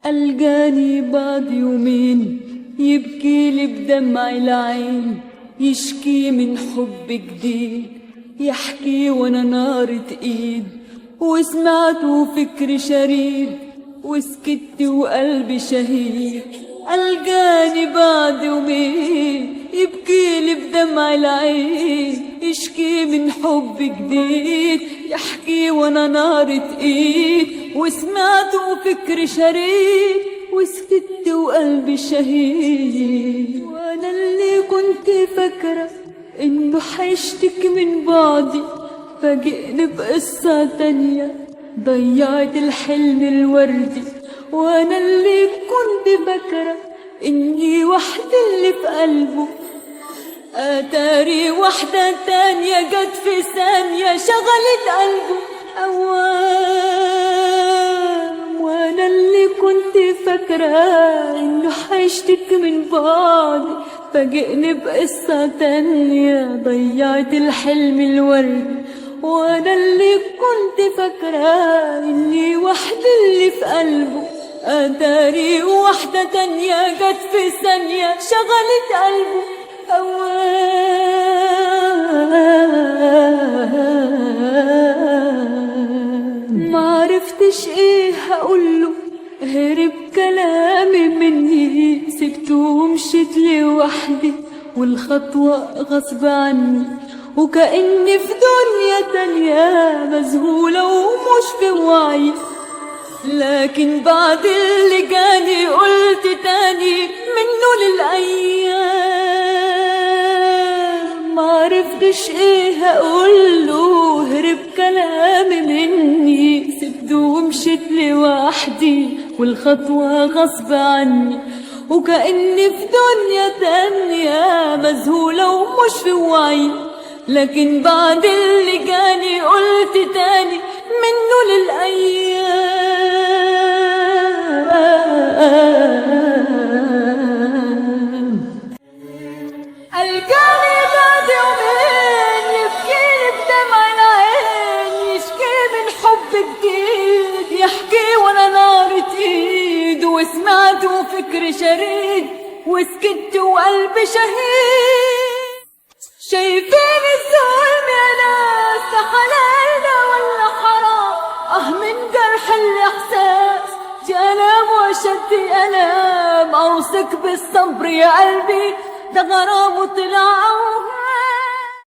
ألقاني بعد يومين يبكيلي بدمع العين، يشكي من حب جديد، يحكي وانا نار ايد، وسمعته فكر شريد، وسكت وقلبي شهيد. ألقاني بعد يومين يبكيلي بدمع العين، يشكي من حب جديد، يحكي وانا نار ايد، وسمعته فكر شريد، وسكت وقلبي شهيد. وانا اللي كنت فاكرة انه حيشتك من بعدي، فاجئني بقصة تانية ضيعت الحلم الوردي. وانا اللي كنت فاكرة اني وحدة اللي في قلبه، اتاري وحدة تانية جت في ثانية شغلت قلبه اوام. وانا اللي كنت فاكرة انه حيشتك من بعدي، فاجئني بقصة تانية ضيعت الحلم الوردي. وانا اللي كنت فاكرة اني وحدة اللي في قلبه، اتاري وحدة تانية جت في ثانية شغلت قلبه اوام. معرفتش ايه هقوله، هرب كلامي مني، سبته ومشيت لوحدي، والخطوة غصب عني، وكأني في دنيا تانية مذهولة ومش في وعي. لكن بعد اللي جاني قلت تاني منه للأيام. معرفتش ايه هقوله، هرب كلامي مني، سبته ومشيت لوحدي، والخطوة غصب عني، وكأني في دنيا تانية مذهولة ومش في وعي. لكن بعد اللي جاني قلت تاني منه للأيام. ألقاني بعد يومين يبكيلي بدمع العين، يشكي من حب جديد، يحكي وانا نار ايد، وسمعته فكر شريد، وسكت وقلبي شهيد. شايفين الظلم يا ناس حلالنا ولا حرام؟ من جرح الإحساس جلام وشد ألام، أوصك بالصبر يا قلبي، ده غرام وطلع